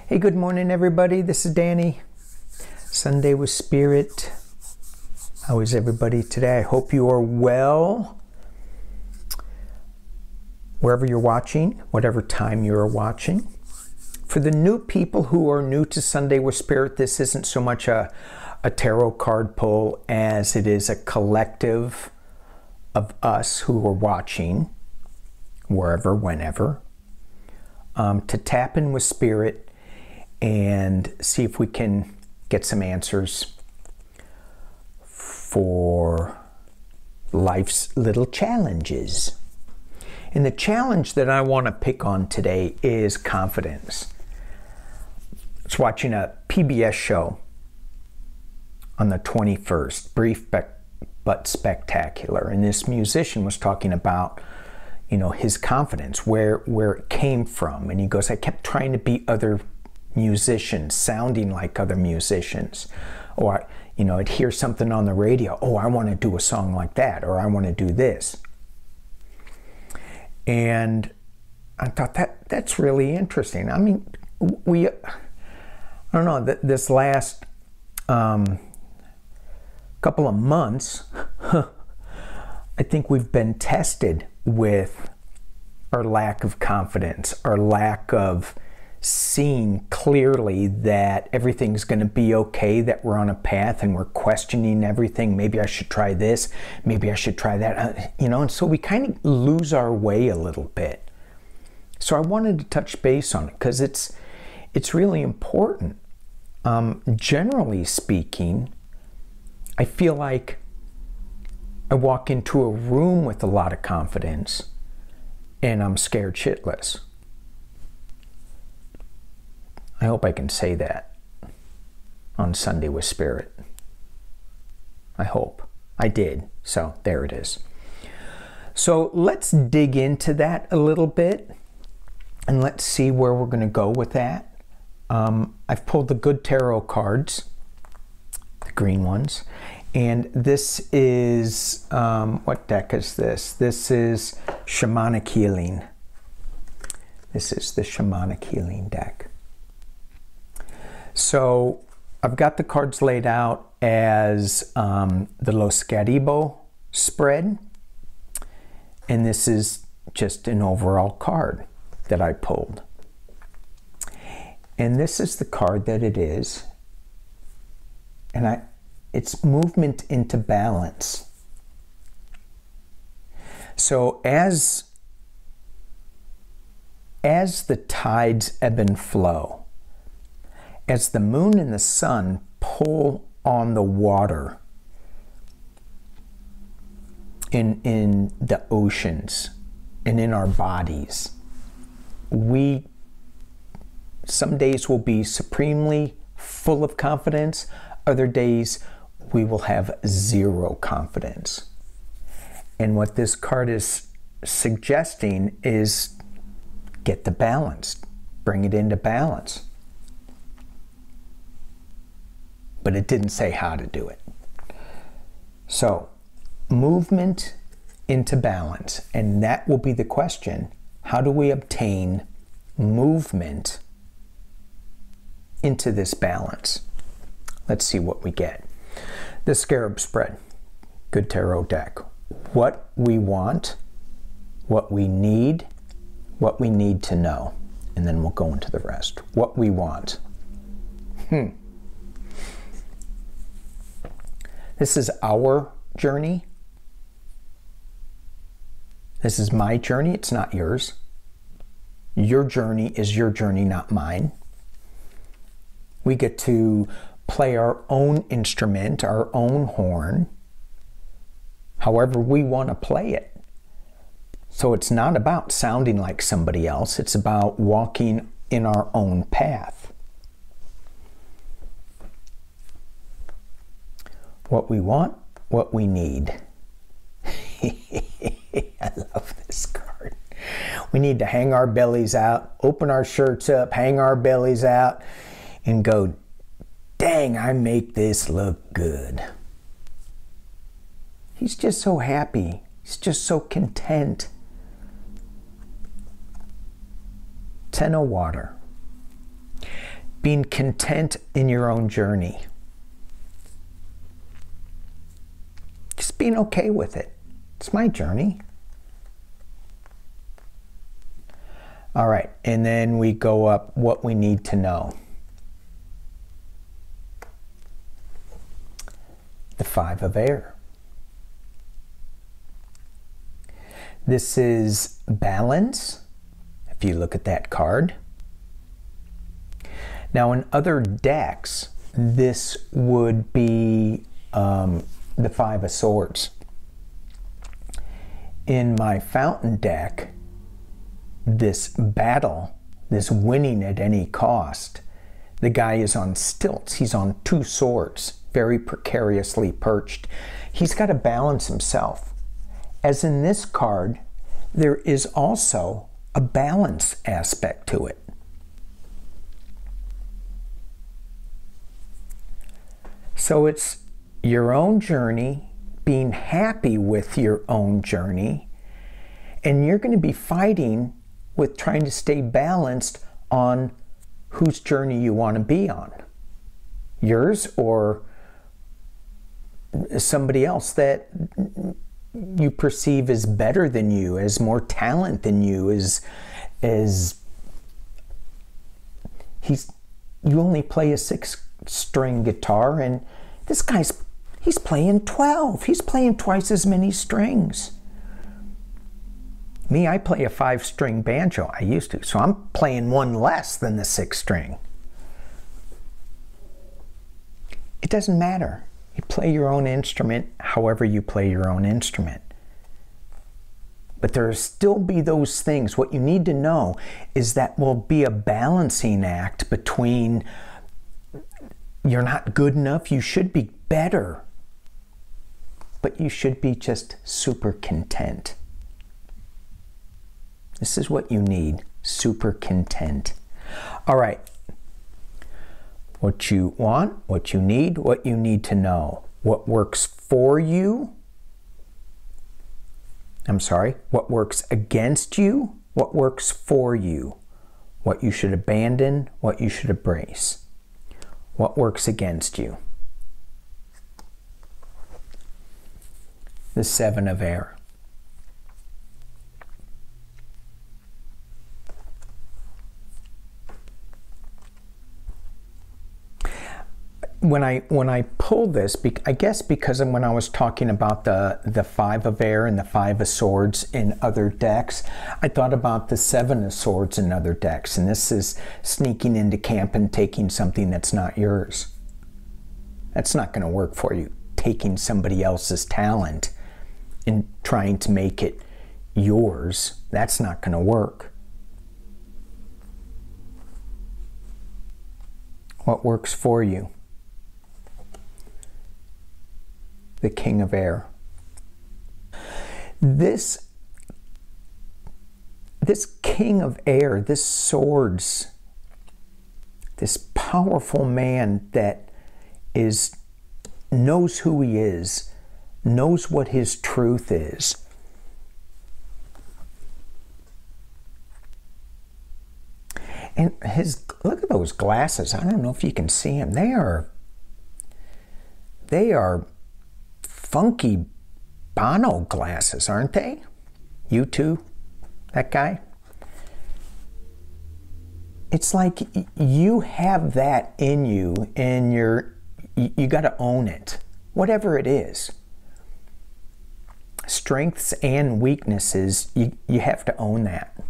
Hey, good morning, everybody. This is Danny. Sunday with Spirit. How is everybody today? I hope you are well. Wherever you're watching, whatever time you're watching. For the new people who are new to Sunday with Spirit, this isn't so much a tarot card pull as it is a collective of us who are watching, wherever, whenever, to tap in with Spirit and see if we can get some answers for life's little challenges. And the challenge that I want to pick on today is confidence. I was watching a PBS show on the 21st, brief but spectacular. And this musician was talking about, his confidence, where it came from. And he goes, I kept trying to be other musicians, sounding like other musicians. Or, I'd hear something on the radio. Oh, I want to do a song like that. Or I want to do this. And I thought that's really interesting. I mean, I don't know, this last couple of months, I think we've been tested with our lack of confidence, our lack of seeing clearly that everything's going to be okay, that we're on a path and we're questioning everything. Maybe I should try this, maybe I should try that, and so we kind of lose our way a little bit. So I wanted to touch base on it because it's really important. Generally speaking, I feel like I walk into a room with a lot of confidence and I'm scared shitless. I hope I can say that on Sunday with Spirit. I hope. I did. So there it is. So let's dig into that a little bit and let's see where we're going to go with that. I've pulled the good tarot cards, the green ones, and this is, what deck is this? This is Shamanic Healing. This is the Shamanic Healing deck. So I've got the cards laid out as the Los Garibo spread, and this is just an overall card that I pulled. And this is the card that it is, and it's movement into balance. So as the tides ebb and flow, as the moon and the sun pull on the water in the oceans and in our bodies, some days will be supremely full of confidence, other days we will have zero confidence. And what this card is suggesting is get the balance, bring it into balance. But it didn't say how to do it. So, movement into balance, and that will be the question. How do we obtain movement into this balance? Let's see what we get. The Scarab Spread, good tarot deck. What we want, what we need to know, and then we'll go into the rest. What we want. This is our journey. This is my journey. It's not yours. Your journey is your journey, not mine. We get to play our own instrument, our own horn, however we want to play it. So it's not about sounding like somebody else. It's about walking in our own path. What we want, what we need. I love this card. We need to hang our bellies out, open our shirts up, hang our bellies out, and go, dang, I make this look good. He's just so happy. He's just so content. 10 of water. being content in your own journey. Just being okay with it. It's my journey. All right, and then we go up what we need to know. The 5 of air. This is balance, if you look at that card. Now in other decks, this would be the 5 of swords. In my fountain deck, this battle, this winning at any cost, the guy is on stilts. He's on 2 swords, very precariously perched. He's got to balance himself. As in this card, there is also a balance aspect to it. So it's your own journey, being happy with your own journey, and you're going to be fighting with trying to stay balanced on whose journey you want to be on. Yours or somebody else that you perceive as better than you, as more talent than you, you only play a 6-string guitar, and this guy's, he's playing 12. He's playing twice as many strings. Me, I play a 5-string banjo. I used to, so I'm playing 1 less than the 6-string. It doesn't matter. You play your own instrument however you play your own instrument. But there will still be those things. What you need to know is that will be a balancing act between you're not good enough, you should be better, but you should be just super content. This is what you need, super content. All right. What you want, what you need to know. What works for you. I'm sorry, what works against you, what works for you. What you should abandon, what you should embrace. What works against you. The 7 of air. When I pull this, I guess because when I was talking about the 5 of air and the 5 of swords in other decks, I thought about the 7 of swords in other decks. And this is sneaking into camp and taking something that's not yours. That's not going to work for you. Taking somebody else's talent and trying to make it yours, that's not going to work. What works for you? The King of Air. This King of Air, this swords, this powerful man that knows who he is, knows what his truth is. And look at those glasses. I don't know if you can see them. They are funky Bono glasses, aren't they? You too, that guy. It's like you have that in you, and you got to own it, whatever it is. Strengths and weaknesses, you have to own that.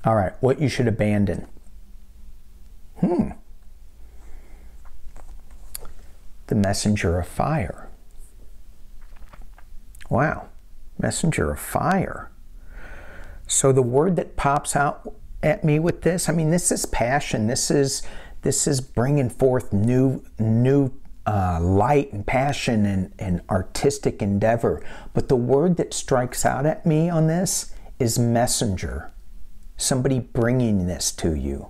All right, what you should abandon. The Messenger of Fire. Wow, Messenger of Fire. So the word that pops out at me with this, I mean, this is passion. This is bringing forth new light and passion and artistic endeavor. But the word that strikes out at me on this is messenger. Somebody bringing this to you.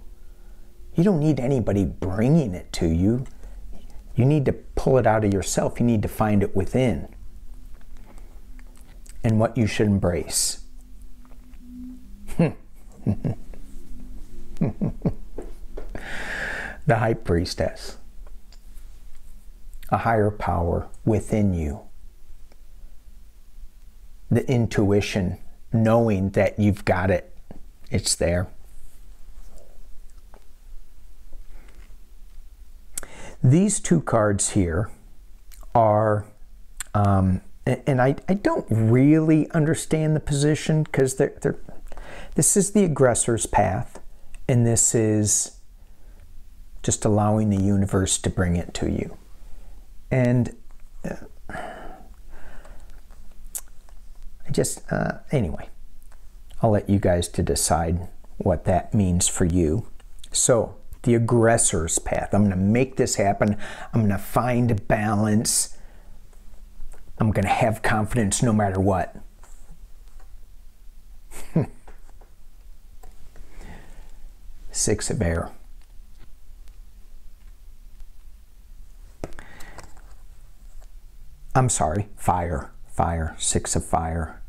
You don't need anybody bringing it to you. You need to pull it out of yourself. You need to find it within. And what you should embrace. the High Priestess, a higher power within you, the intuition, knowing that you've got it, it's there. These two cards here are, and I don't really understand the position, because this is the aggressor's path, and this is just allowing the universe to bring it to you. And anyway, I'll let you guys to decide what that means for you. So, the aggressor's path. I'm going to make this happen. I'm going to find balance. I'm going to have confidence no matter what. Six of Air. I'm sorry, Fire. Fire. Six of Fire.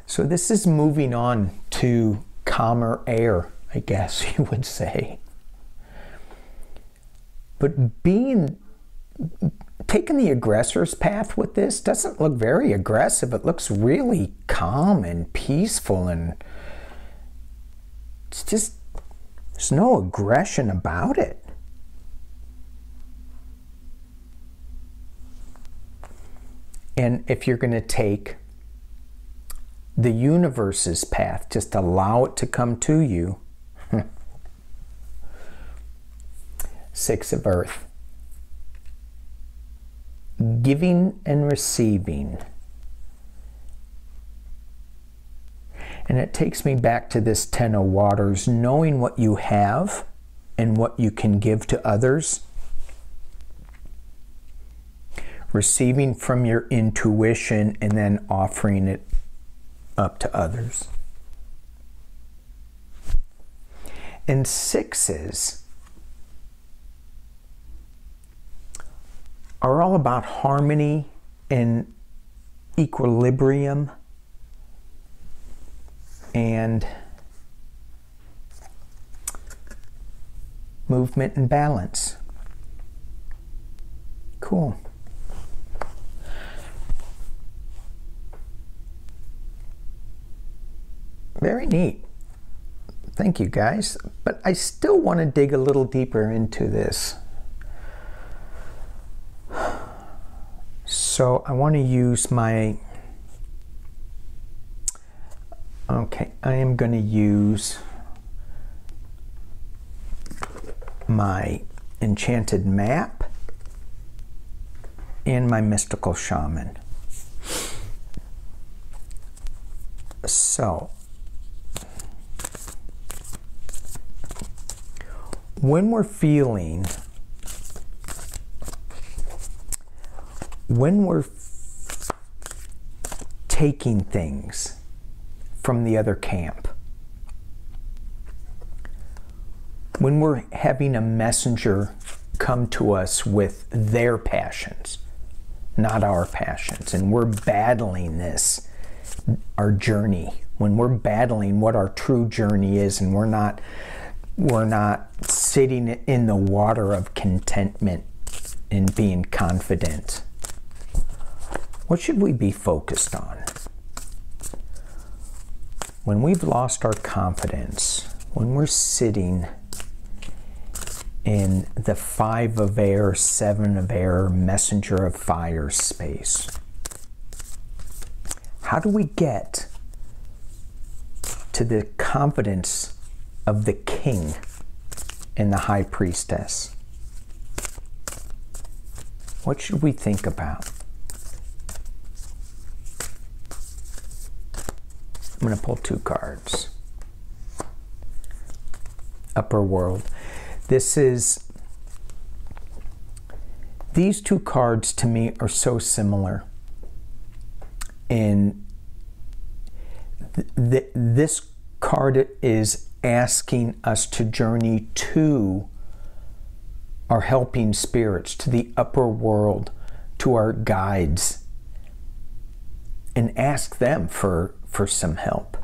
So this is moving on to calmer air, I guess you would say. But taking the aggressor's path with this doesn't look very aggressive. It looks really calm and peaceful, and it's just, there's no aggression about it. And if you're going to take the universe's path, just allow it to come to you. Six of Earth. Giving and receiving. And it takes me back to this Ten of Waters, knowing what you have and what you can give to others. Receiving from your intuition and then offering it up to others. And sixes are all about harmony and equilibrium and movement and balance. Cool. Very neat. Thank you, guys. But I still want to dig a little deeper into this. So I want to use my... Okay, I am going to use my enchanted map and my mystical shaman. So, when we're feeling, when we're taking things from the other camp, when we're having a messenger come to us with their passions, not our passions, and we're battling this, our journey, when we're battling what our true journey is, and we're not sitting in the water of contentment and being confident, what should we be focused on? When we've lost our confidence, when we're sitting in the Five of Air, Seven of Air, Messenger of Fire space, how do we get to the confidence of the King and the High Priestess? What should we think about? I'm going to pull two cards. Upper World. These two cards to me are so similar. And this card is asking us to journey to our helping spirits, to the upper world, to our guides, and ask them for some help.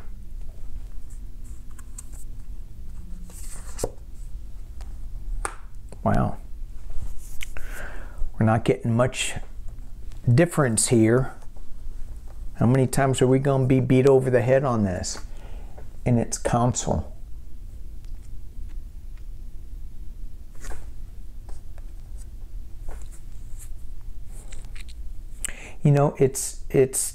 We're not getting much difference here. How many times are we going to be beat over the head on this? And it's counsel. You know, it's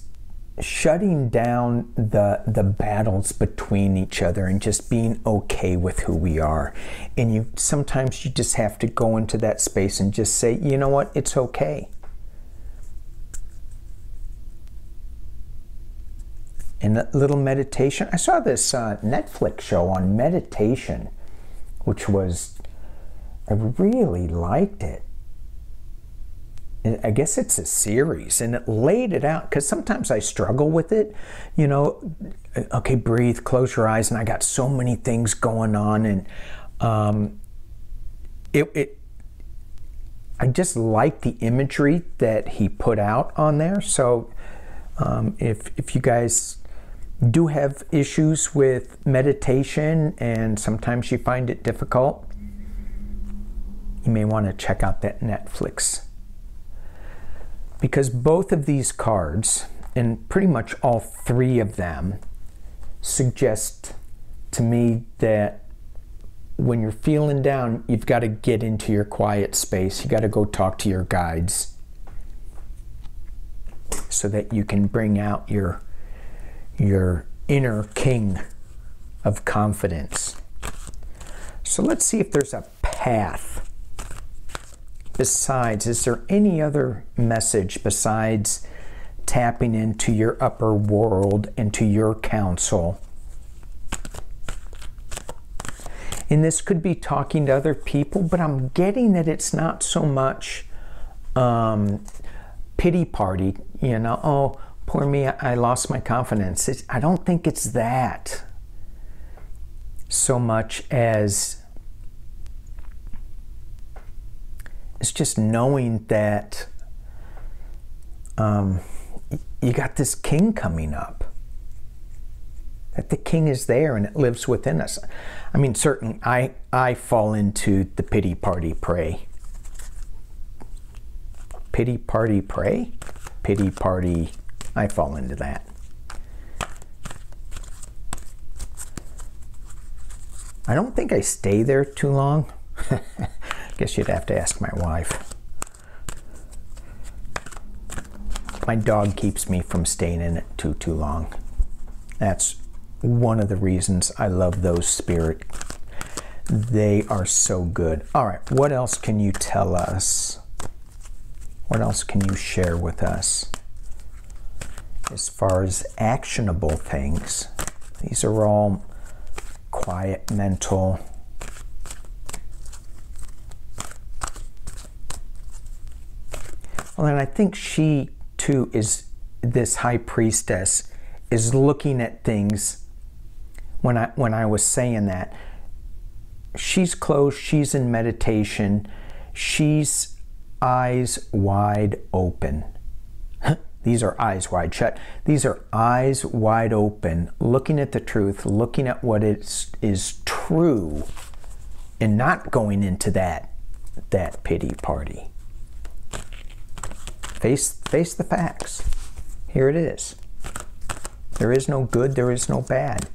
shutting down the battles between each other and just being okay with who we are. And sometimes you just have to go into that space and just say, you know what, it's okay. And a little meditation. I saw this Netflix show on meditation, which was, I really liked it. I guess it's a series, and it laid it out, because sometimes I struggle with it. You know, okay, breathe, close your eyes, and I got so many things going on, and I just like the imagery that he put out on there. So if you guys do have issues with meditation and sometimes you find it difficult, you may want to check out that Netflix. Because both of these cards, and pretty much all three of them, suggest to me that when you're feeling down, you've got to get into your quiet space. You got to go talk to your guides so that you can bring out your inner king of confidence. So let's see if there's a path. Besides, is there any other message besides tapping into your upper world, into your counsel? And this could be talking to other people, but I'm getting that it's not so much pity party, you know, oh, poor me, I lost my confidence. I don't think it's that so much as it's just knowing that you got this king coming up. That the king is there and it lives within us. I mean, certainly I fall into the pity party pray. Pity party pray? Pity party, I fall into that. I don't think I stay there too long. Guess you'd have to ask my wife. My dog keeps me from staying in it too long. That's one of the reasons I love those spirit. They are so good. All right, what else can you tell us? What else can you share with us? As far as actionable things, these are all quiet, mental. Well, and I think she, too, is this high priestess, is looking at things. When I was saying that, she's closed, she's in meditation, she's eyes wide open. These are eyes wide shut. These are eyes wide open, looking at the truth, looking at what is true, and not going into that pity party. Face the facts. Here it is. There is no good, there is no bad.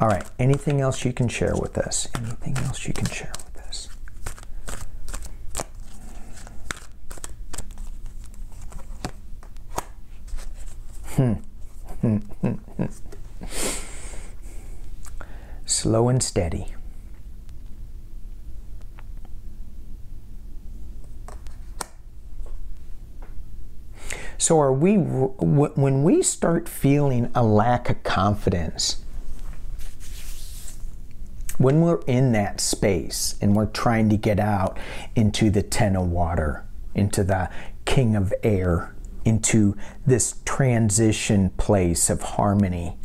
All right, anything else you can share with us? Anything else you can share with us? Slow and steady. So are we, when we start feeling a lack of confidence, when we're in that space and we're trying to get out into the Ten of Water, into the King of Air, into this transition place of harmony,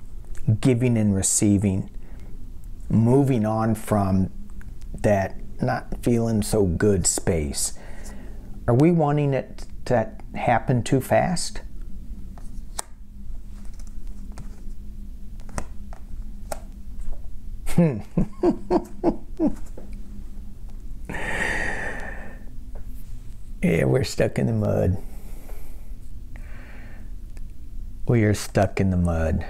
giving and receiving, moving on from that not feeling so good space, are we wanting it to happen too fast? Yeah, we're stuck in the mud. We are stuck in the mud.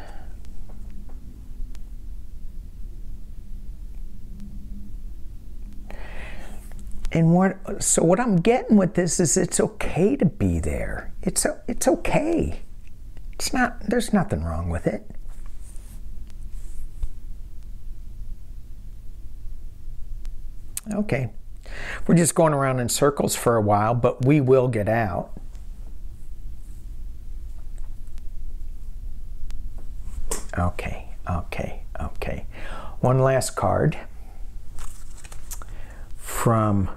And what I'm getting with this is it's okay to be there. It's okay. It's not, there's nothing wrong with it. Okay. We're just going around in circles for a while, but we will get out. Okay, okay, okay. One last card from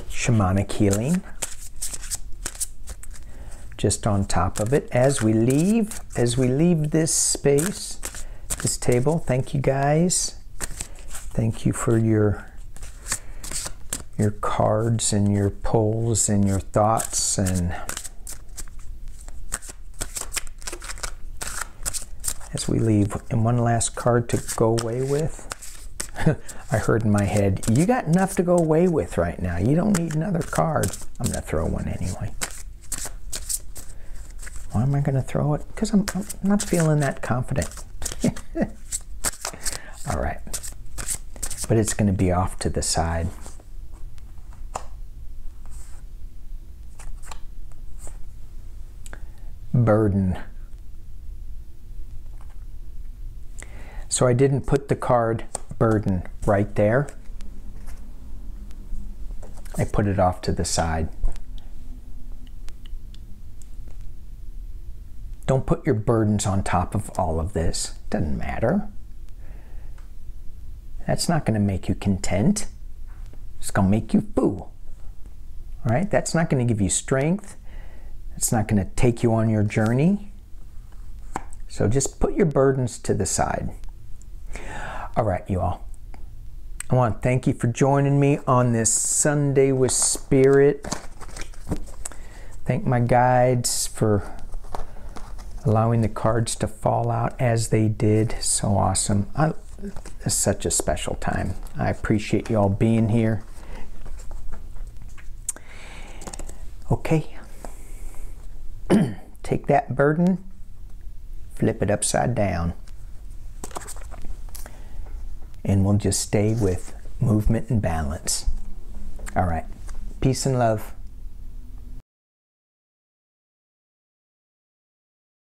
Shamanic Healing. Just on top of it, as we leave this space, this table, thank you guys. Thank you for your cards and your pulls and your thoughts, and as we leave, and one last card to go away with. I heard in my head, you got enough to go away with right now. You don't need another card. I'm going to throw one anyway. Why am I going to throw it? Because I'm not feeling that confident. All right. But it's going to be off to the side. Burden. So I didn't put the card burden right there. I put it off to the side. Don't put your burdens on top of all of this. Doesn't matter. That's not going to make you content. It's going to make you fool. Right? That's not going to give you strength. It's not going to take you on your journey. So just put your burdens to the side. All right, you all. I want to thank you for joining me on this Sunday with Spirit. Thank my guides for allowing the cards to fall out as they did. So awesome. It's such a special time. I appreciate you all being here. Okay. Take that burden, flip it upside down, and we'll just stay with movement and balance. All right. Peace and love.